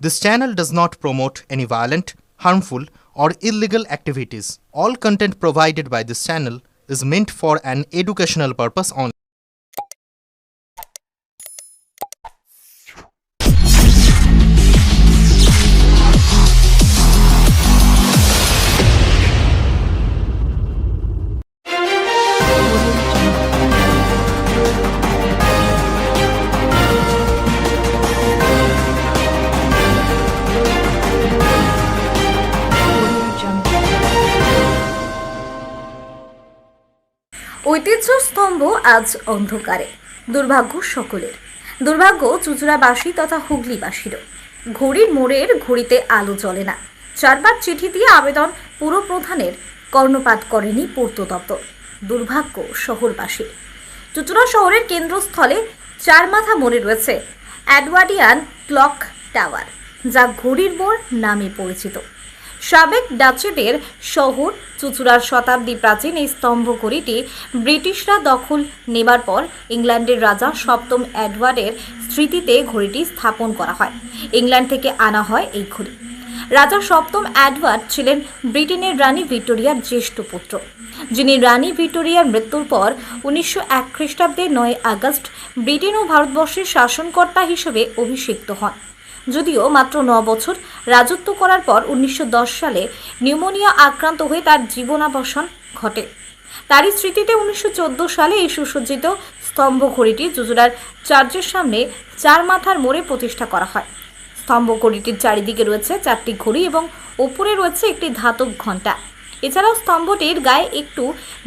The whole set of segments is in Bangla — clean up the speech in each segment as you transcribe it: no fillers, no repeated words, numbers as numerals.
This channel does not promote any violent, harmful, or illegal activities. All content provided by this channel is meant for an educational purpose only. ঐতিহ্য স্তম্ভ আজ অন্ধকারে। দুর্ভাগ্য সকলের, দুর্ভাগ্য চুঁচুড়াবাসী তথা হুগলিবাসীরও। ঘড়ির মোড়ের ঘড়িতে আলো জ্বলে না। 4 বার চিঠি দিয়ে আবেদন পুরপ্রধানের, কর্ণপাত করেনি পূর্ত দপ্তর। দুর্ভাগ্য শহরবাসীর। চুঁচুড়া শহরের কেন্দ্রস্থলে 4 মাথা মোড়ে রয়েছে এডওয়ার্ডিয়ান ক্লক টাওয়ার, যা ঘড়ির মোড় নামে পরিচিত। সাবেক ডাচেদের শহর চুঁচুড়ার শতাব্দী প্রাচীন এই স্তম্ভ ঘড়িটি ব্রিটিশরা দখল নেবার পর ইংল্যান্ডের রাজা সপ্তম এডওয়ার্ডের স্মৃতিতে ঘড়িটি স্থাপন করা হয়। ইংল্যান্ড থেকে আনা হয় এই ঘড়ি। রাজা সপ্তম এডওয়ার্ড ছিলেন ব্রিটেনের রানী ভিক্টোরিয়ার জ্যেষ্ঠ পুত্র, যিনি রানী ভিক্টোরিয়ার মৃত্যুর পর 1901 খ্রিস্টাব্দে 9 আগস্ট ব্রিটেন ও ভারতবর্ষের শাসনকর্তা হিসেবে অভিষিক্ত হন। যদিও মাত্র 9 বছর রাজত্ব করার পর 1910 সালে নিউমোনিয়া আক্রান্ত হয়ে তার জীবনাবসান ঘটে। তারই স্মৃতিতে 1914 সালে এই সুসজ্জিত স্তম্ভ ঘড়িটি চুঁচুড়ার চার্চের সামনে 4 মাথার মোড়ে প্রতিষ্ঠা করা হয়। স্তম্ভ ঘড়িটির চারিদিকে রয়েছে 4টি ঘড়ি এবং ওপরে রয়েছে একটি ধাতব ঘণ্টা। এছাড়াও স্তম্ভটির গায়ে একটু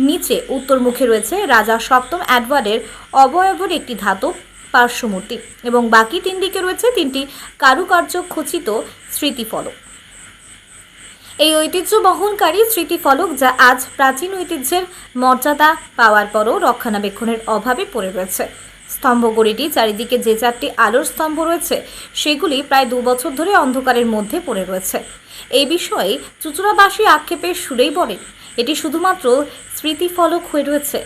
নিচে উত্তরমুখে রয়েছে রাজা সপ্তম এডওয়ার্ডের অবয়বের একটি ধাতব পার্শ্বমূর্তি এবং বাকি 3 দিকে রয়েছে 3টি কারুকার্য খচিত স্মৃতিফলক। এই ঐতিহ্য বহনকারী স্মৃতিফলক, যা আজ প্রাচীন ঐতিহ্যের মর্যাদা পাওয়ার পরও রক্ষণাবেক্ষণের অভাবে পড়ে রয়েছে। স্তম্ভ ঘড়িটি চারিদিকে যে 4টি আলোর স্তম্ভ রয়েছে, সেগুলি প্রায় 2 বছর ধরে অন্ধকারের মধ্যে পড়ে রয়েছে। এই বিষয়ে চুঁচুড়াবাসী আক্ষেপের সুরেই বলেন, এটি শুধুমাত্র স্মৃতিফলক হয়ে রয়েছে।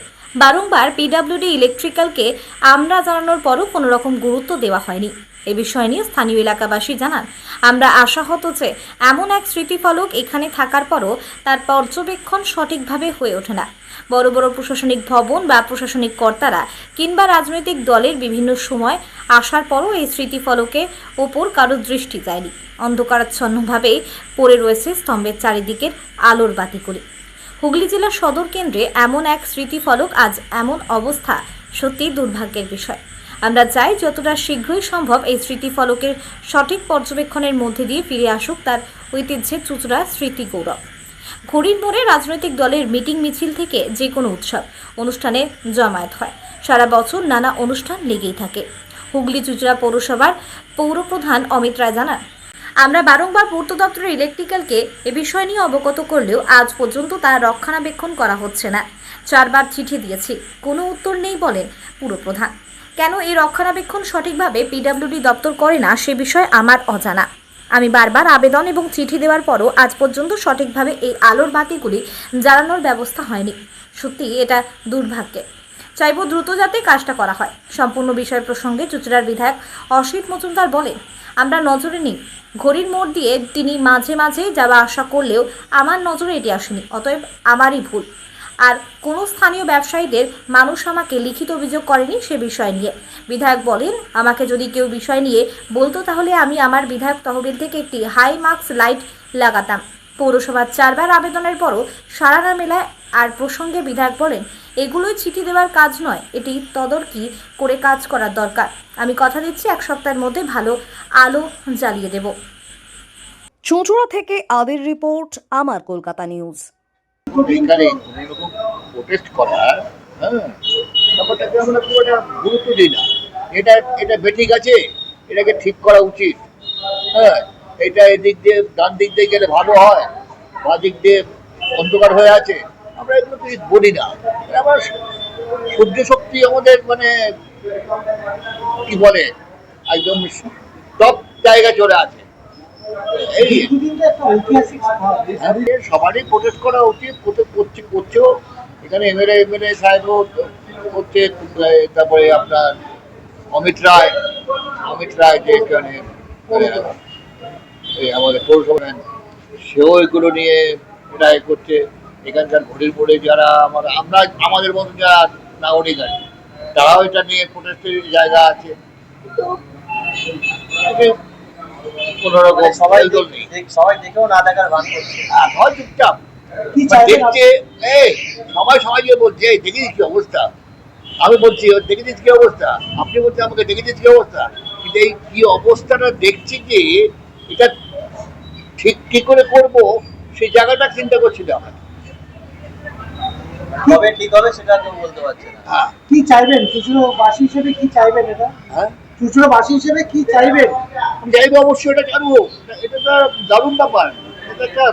বারংবার পিডব্লিউডি ইলেকট্রিক্যালকে আমরা জানানোর পরও কোনো রকম গুরুত্ব দেওয়া হয়নি। এ বিষয় নিয়ে স্থানীয় এলাকাবাসী জানান, আমরা আশাহত যে এমন এক স্মৃতিফলক এখানে থাকার পরও তার পর্যবেক্ষণ সঠিকভাবে হয়ে ওঠে না। বড় বড় প্রশাসনিক ভবন বা প্রশাসনিক কর্তারা কিংবা রাজনৈতিক দলের বিভিন্ন সময় আসার পরও এই স্মৃতিফলকে ওপর কারো দৃষ্টি যায়নি। অন্ধকারাচ্ছন্নভাবে পড়ে রয়েছে স্তম্ভের চারিদিকের আলোর বাতিগুলি। হুগলি জেলার সদর কেন্দ্রে এমন এক স্মৃতিফলক আজ এমন অবস্থা সত্যি দুর্ভাগ্যের বিষয়। আমরা চাই যতটা শীঘ্রই সম্ভব এই স্মৃতিফলকের সঠিক পর্যবেক্ষণের মধ্যে দিয়ে ফিরে আসুক তার ঐতিহ্যের চুঁচুড়া স্মৃতি গৌরব। ঘড়ির মোড়ে রাজনৈতিক দলের মিটিং মিছিল থেকে যে কোনো উৎসব অনুষ্ঠানে জমায়েত হয়। সারা বছর নানা অনুষ্ঠান লেগেই থাকে। হুগলি চুঁচুড়া পৌরসভার পৌরপ্রধান অমিত রায় জানান, আমরা বারংবার পূর্ত দপ্তরের ইলেকট্রিক্যালকে এ বিষয় নিয়ে অবগত করলেও আজ পর্যন্ত তার রক্ষণাবেক্ষণ করা হচ্ছে না। 4 বার চিঠি দিয়েছি, কোনো উত্তর নেই বলেন পুরপ্রধান। কেন এই রক্ষণাবেক্ষণ সঠিকভাবে পিডব্লিউডি দপ্তর করে না সে বিষয়ে আমার অজানা। আমি বারবার আবেদন এবং চিঠি দেওয়ার পরও আজ পর্যন্ত সঠিকভাবে এই আলোর বাতিগুলি জ্বালানোর ব্যবস্থা হয়নি। সত্যি এটা দুর্ভাগ্যের। চাইব দ্রুত যাতে কাজটা করা হয়। সম্পূর্ণ বিষয় প্রসঙ্গে চুঁচুড়ার বিধায়ক অসিত মজুমদার বলেন, আমরা নজরে নিই। ঘড়ির মোড় দিয়ে তিনি মাঝে মাঝে যাওয়া আসা করলেও আমার নজরে এটি আসেনি, অতএব আমারই ভুল। আর কোনো স্থানীয় ব্যবসায়ীদের মানুষ আমাকে লিখিত অভিযোগ করেনি সে বিষয় নিয়ে। বিধায়ক বলেন, আমাকে যদি কেউ বিষয় নিয়ে বলতো তাহলে আমি আমার বিধায়ক তহবিল থেকে একটি হাই মার্কস লাইট লাগাতাম। পৌরসভার 4 বার আবেদনের পরও সাড়া না মেলায়। আর প্রসঙ্গে বিধায়ক বলেন, এগুলোই চিঠি দেওয়ার কাজ নয়, এটি তদারকি করে কাজ করার দরকার। আমি কথা দিচ্ছি 1 সপ্তাহের মধ্যে ভালো আলো জ্বালিয়ে দেব। চুঁচুড়া থেকে আদির রিপোর্ট, আমার কলকাতা নিউজ। এখানে কোনোরকম প্রোটেস্ট করা, ব্যাপারটাকে আমরা খুব একটা গুরুত্ব দিই না। এটা বেঠিক আছে, এটাকে ঠিক করা উচিত। এটা এদিক দিয়ে ডান দিক দিয়ে গেলে ভালো হয়, বা দিক দিয়ে অন্ধকার হয়ে আছে, আমরা এগুলো কিছু বলি না। আমার সূর্য শক্তি আমাদের মানে কি বলে একদম টপ জায়গায় চলে আছে। সবারই প্রোটেস্ট করা উচিত, করছেও। এখানে এমএলএ সাহেবও করছে, তারপরে আপনার অমিত রায় যে এখানে এই আমাদের পৌরসভা, সেও এগুলো নিয়ে এটা করছে। এখানকার ঘড়ির মোড়ে যারা আমাদের মতো যারা নাগরিক আছে, তারাও এটা নিয়ে প্রোটেস্টের জায়গা আছে। কোনো রকম সবাই দল নেই, সবাই দেখেও না দেখার ভান করছে। হয় চুপচাপ কি চাইছেন দেখছে। সবাই যে বলছে এই দেখেছিস কি অবস্থা, আমি বলছি দেখেছিস কি অবস্থা, আপনি বলছেন আমাকে দেখেছিস কি অবস্থা, কিন্তু এই কি অবস্থাটা দেখছি যে এটা ঠিক কি করে করব সেই জায়গাটা চিন্তা করছিল আমরা। কবে ঠিক হবে সেটা কেউ বলতে পারছে না। হ্যাঁ কি চাইবেন চুচুড়োবাসী হিসেবে, কি চাইবেন এটা? হ্যাঁ, চুচুড়োবাসী হিসেবে কি চাইবেন? আমি চাইবো অবশ্যই এটা চাইবো। এটা তো দারুণ ব্যাপার। এটা একটা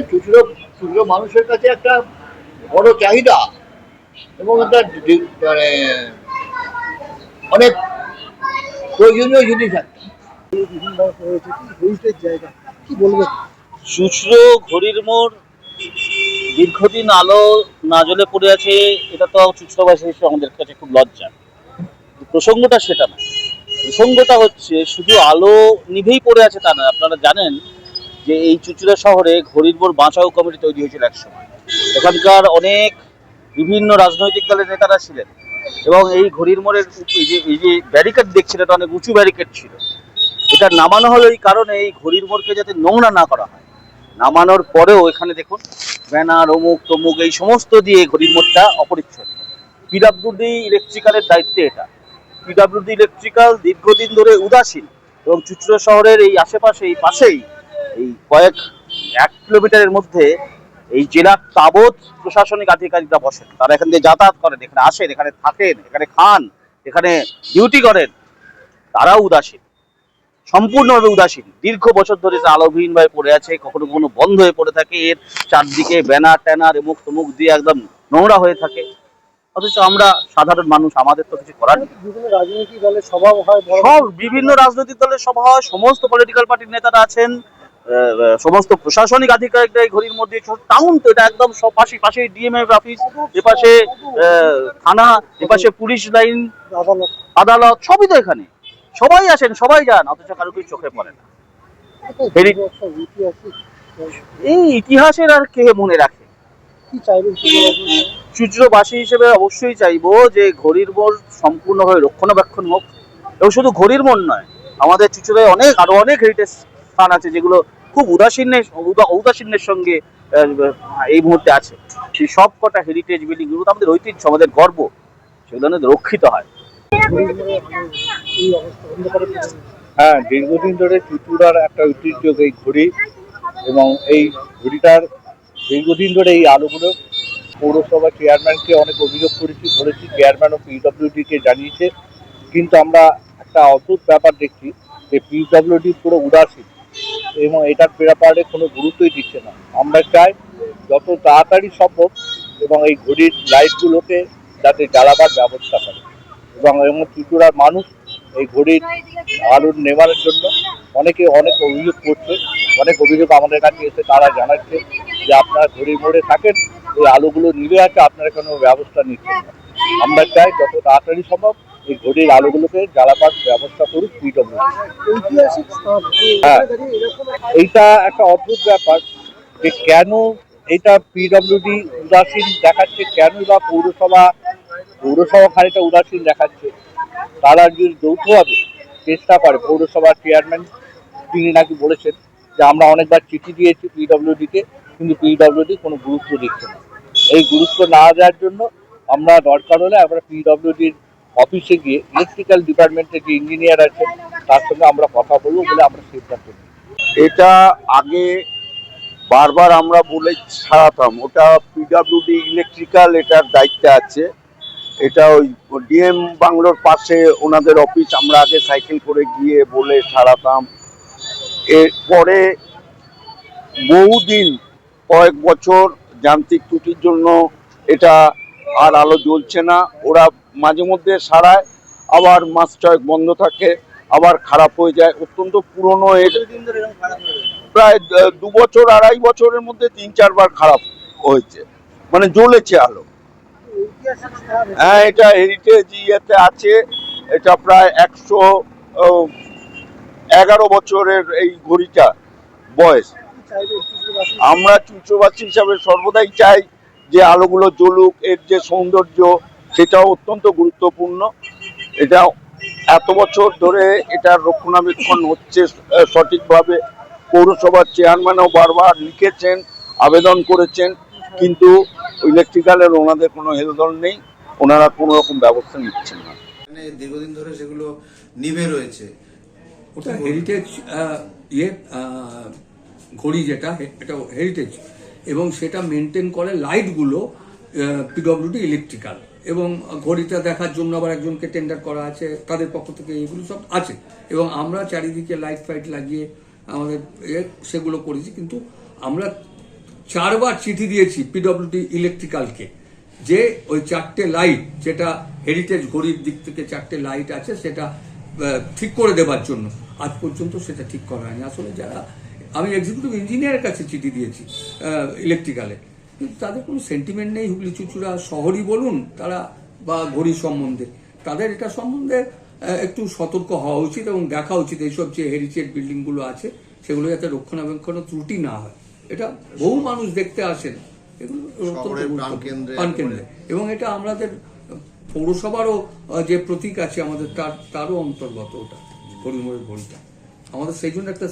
চুচুড়ো মানুষের কাছে একটা বড় চাহিদা এবং একটা মানে অনেক প্রয়োজনীয় জিনিস একটা। জায়গা কি বলবেন? চুচড়ো ঘড়ির মোড় দীর্ঘদিন আলো না জ্বলে পড়ে আছে, এটা তো চুচড়োবাসী হিসেবে আমাদের কাছে খুব লজ্জা। প্রসঙ্গটা সেটা না, প্রসঙ্গটা হচ্ছে শুধু আলো নিভেই পড়ে আছে তা না। আপনারা জানেন যে এই চুচড়ো শহরে ঘড়ির মোড় বাঁচাও কমিটি তৈরি হয়েছিল একসময়। এখানকার অনেক বিভিন্ন রাজনৈতিক দলের নেতারা ছিলেন এবং এই ঘড়ির মোড়ের এই যে ব্যারিকেড দেখছেন, এটা অনেক উঁচু ব্যারিকেড ছিল। এটা নামানো হলো এই কারণে এই ঘড়ির মোড়কে যাতে নোংরা না করা হয়। নামানোর পরেও এখানে দেখুন ব্যানার অমুক তমুক এই সমস্ত দিয়ে ঘড়ির মোড়টা অপরিচ্ছন্ন। পিডব্লিউডি ইলেকট্রিক্যালের দায়িত্বে এটা। পিডব্লিউডি ইলেকট্রিক্যাল দীর্ঘদিন ধরে উদাসীন এবং চুচড়ো শহরের এই আশেপাশে এই পাশেই এই এক কিলোমিটারের মধ্যে এই জেলার তাবৎ প্রশাসনিক আধিকারিকরা বসেন। তারা এখান দিয়ে যাতায়াত করেন, এখানে আসেন, এখানে থাকেন, এখানে খান, এখানে ডিউটি করেন। তারাও উদাসীন, সম্পূর্ণভাবে উদাসীন। দীর্ঘ বছর ধরে আলোহীনভাবে পড়ে আছে, কখনো কখনো বন্ধ হয়ে পড়ে থাকে। এর চারদিকে ব্যানার ট্যানার এমুক তমুক দিয়ে একদম নোংরা হয়ে থাকে। অথচ আমরা সাধারণ মানুষ, আমাদের তো কিছু করার নেই। বিভিন্ন রাজনৈতিক দলের সভা হয়, সব বিভিন্ন রাজনৈতিক দলের সভা হয়, সমস্ত পলিটিক্যাল পার্টির নেতারা আছেন, সমস্ত প্রশাসনিক আধিকারিকরা এই ঘড়ির মধ্যে। টাউন তো এটা একদম সব পাশে ডিএমএফ অফিস, এপাশে থানা, এপাশে পুলিশ লাইন, আদালত, সবই তো এখানে। সবাই আসেন, সবাই যান, অথচ কারো কিছু চোখে পড়ে না। এই ইতিহাসের আর কে মনে রাখে? কি চাইবেন? চুচড়োবাসী হিসেবে অবশ্যই চাইবো যে ঘড়ির মোড় সম্পূর্ণভাবে রক্ষণাবেক্ষণ হোক। এবং শুধু ঘড়ির মোড় নয়, আমাদের চুচড়োয় আরো অনেক হেরিটেজ স্থান আছে যেগুলো খুব ঔদাসীন্যের সঙ্গে এই মুহূর্তে আছে। সেই সব কটা হেরিটেজ বিল্ডিং গুলো আমাদের ঐতিহ্য, আমাদের গর্ব, সেগুলো রক্ষিত হয়। হ্যাঁ, দীর্ঘদিন ধরে চুচুড়ার একটা ঐতিহ্য এই ঘড়ি, এবং এই ঘড়িটার দীর্ঘদিন ধরে এই আলোগুলো পৌরসভা চেয়ারম্যানকে অনেক অভিযোগ করেছি, চেয়ারম্যান ও পিডব্লিউডিকে জানিয়েছে। কিন্তু আমরা একটা অদ্ভুত ব্যাপার দেখছি যে পিডব্লিউডি পুরো উদাসীন এবং এটার ব্যাপারে কোনো গুরুত্বই দিচ্ছে না। আমরা চাই যত তাড়াতাড়ি সম্ভব এবং এই ঘড়ির লাইটগুলোকে যাতে জ্বালাবার ব্যবস্থা করে, এবং চুচুড়ার মানুষ এই ঘড়ির আলো নেওয়ার জন্য অনেক অভিযোগ করছে। অনেক অভিযোগ আমাদের কাছে এসে তারা জানাচ্ছে যে আপনারা ঘড়ির মোড়ে থাকেন, এই আলোগুলো নিভে আছে, আপনারা কোনো ব্যবস্থা নিচ্ছেন না। আমরা চাই যত তাড়াতাড়ি সম্ভব এই ঘড়ির আলোগুলোকে জ্বালাবার ব্যবস্থা করুক পিডব্লিউডি। হ্যাঁ, এইটা একটা অদ্ভুত ব্যাপার যে কেন এটা পিডব্লিউডি উদাসীন দেখাচ্ছে, কেন বা পৌরসভা খানিকটা উদাসীন দেখাচ্ছে। তারা যদি যৌথভাবে চেষ্টা করে, পৌরসভার চেয়ারম্যান তিনি নাকি বলেছেন যে আমরা অনেকবার চিঠি দিয়েছি পিডব্লিউডিকে, কিন্তু পিডব্লিউডি কোনো গুরুত্ব দিচ্ছে না। এই গুরুত্ব না দেওয়ার জন্য আমরা দরকার হলে আমরা পিডব্লিউডির অফিসে গিয়ে ইলেকট্রিক্যাল ডিপার্টমেন্টের যে ইঞ্জিনিয়ার আছে তার সঙ্গে আমরা কথা বলবো বলে আমরা সিদ্ধান্ত নিই। এটা আগে বারবার আমরা বলে ছাড়াতাম, ওটা পিডব্লিউডি ইলেকট্রিক্যাল এটার দায়িত্বে আছে। এটা ওই ডিএম বাংলোর পাশে ওনাদের অফিস, আমরা আগে সাইকেল করে গিয়ে বলে ছাড়াতাম। এরপরে বহুদিন, কয়েক বছর যান্ত্রিক ত্রুটির জন্য এটা আর আলো জ্বলছে না। ওরা মাঝে মধ্যে সারায়, আবার মাস ছয়েক বন্ধ থাকে, আবার খারাপ হয়ে যায়। অত্যন্ত পুরনো, এর প্রায় 2 বছর 2.5 বছরের মধ্যে 3-4 বার খারাপ হয়েছে, মানে জ্বলেছে আলো। হ্যাঁ, এটা হেরিটেজ ইয়েতে আছে। এটা প্রায় 11 বছরের এই ঘড়িটা বয়স। কি চাইবেন চুঁচুড়াবাসী? আমরা চুঁচুড়াবাসী হিসাবে সর্বদাই চাই যে আলোগুলো জ্বলুক, এর যে সৌন্দর্য সেটাও অত্যন্ত গুরুত্বপূর্ণ। এটা এত বছর ধরে এটার রক্ষণাবেক্ষণ হচ্ছে সঠিকভাবে। পৌরসভার চেয়ারম্যানও বারবার লিখেছেন, আবেদন করেছেন, কিন্তু ইলেকট্রিক্যালের ওনাদের কোনো হেলদোল নেই, ওনারা কোনো রকম ব্যবস্থা নিচ্ছেন না। মানে দীর্ঘদিন ধরে সেগুলো নিভে রয়েছে। ওটা হেরিটেজ ঘড়ি, যেটা এটা হেরিটেজ, এবং সেটা মেনটেন করে লাইটগুলো পিডব্লিউডি ইলেকট্রিক্যাল, এবং ঘড়িটা দেখার জন্য আবার একজনকে টেন্ডার করা আছে, তাদের পক্ষ থেকে এগুলো সব আছে, এবং আমরা চারিদিকে লাইট ফাইট লাগিয়ে আমাদের সেগুলো করেছি। কিন্তু আমরা 4 বার চিঠি দিয়েছি পিডব্লিউডি ইলেকট্রিক্যালকে যে ওই 4টে লাইট, যেটা হেরিটেজ ঘড়ির দিক থেকে 4টে লাইট আছে, সেটা ঠিক করে দেবার জন্য। আজ পর্যন্ত সেটা ঠিক করা হয়নি। আসলে যারা, আমি এক্সিকিউটিভ ইঞ্জিনিয়ারের কাছে চিঠি দিয়েছি ইলেকট্রিক্যালে, কিন্তু তাদের কোনো সেন্টিমেন্ট নেই। হুগলি চুঁচুড়া শহরই বলুন তারা, বা ঘড়ির সম্বন্ধে, তাদের এটা সম্বন্ধে একটু সতর্ক হওয়া উচিত এবং দেখা উচিত এইসব যে হেরিটেজ বিল্ডিংগুলো আছে সেগুলো যাতে রক্ষণাবেক্ষণ ত্রুটি না হয়। এটা বহু মানুষ দেখতে আসেন, এগুলো প্রাণকেন্দ্রে, এবং এটা আমাদের পৌরসভারও যে প্রতীক আছে আমাদের, তারও অন্তর্গত ওটা হরিমোড়ের ঘড়িটা। আমাদের সেই জন্য একটা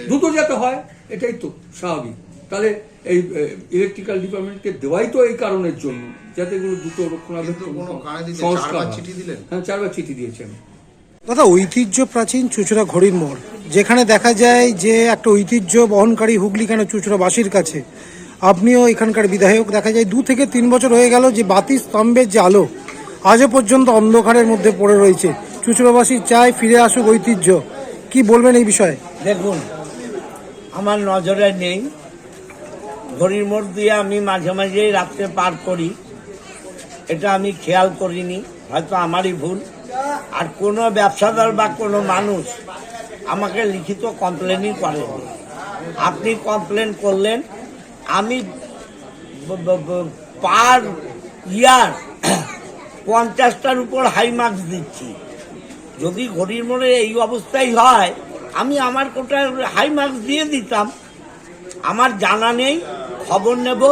দ্রুত যাতে হয়, এটাই তো স্বাভাবিক। তাহলে এই ইলেকট্রিক্যাল ডিপার্টমেন্টকে দেওয়াই তো এই কারণের জন্য, যাতে এগুলো দ্রুত রক্ষণাবেক্ষণ সংস্কার। হ্যাঁ, 4 বার চিঠি দিয়েছি আমি। দাদা, ঐতিহ্য প্রাচীন চুঁচুড়া ঘড়ির মোড়, যেখানে দেখা যায় যে একটা ঐতিহ্য বহনকারী হুগলি কেন চুঁচুড়াবাসীর কাছে, আপনিও এখানকার বিধায়ক, দেখা যায় 2 থেকে 3 বছর হয়ে গেল যে বাতি স্তম্ভের যে আলো আজও পর্যন্ত অন্ধকারের মধ্যে পড়ে রয়েছে। চুঁচুড়াবাসী চায় ফিরে আসুক ঐতিহ্য, কি বলবেন এই বিষয়ে? দেখুন, আমার নজরে নেই, ঘড়ির মোড় দিয়ে আমি মাঝে মাঝেই রাত্রে পার করি, এটা আমি খেয়াল করিনি, হয়তো আমারই ভুল। আর কোনো ব্যবসাদার বা কোনো মানুষ আমাকে লিখিত কমপ্লেনই করেনি। আপনি কমপ্লেন করলেন, আমি পার ইয়ার 50টার উপর হাই মার্কস দিচ্ছি। যদি ঘড়ির মোড়ে এই অবস্থাই হয়, আমি আমার কোটা হাই মার্কস দিয়ে দিতাম। আমার জানা নেই, খবর নেব,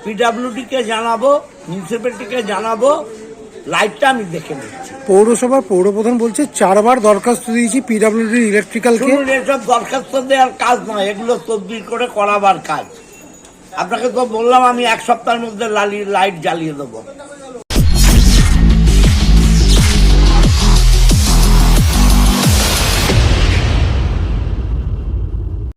পিডব্লিউডিকে জানাবো, মিউনিসিপ্যালিটিকে জানাবো, লাইটটা আমি দেখে নিচ্ছি। পৌরসভার পৌরপ্রধান বলছে 4 বার দরখাস্ত দিয়েছি পিডব্লিউডি ইলেকট্রিক্যালকে। এসব দরখাস্ত দেওয়ার কাজ নয়, এগুলো তদবির করে করাবার কাজ। আপনাকে তো বললাম আমি 1 সপ্তাহের মধ্যে লাইট জ্বালিয়ে দেবো।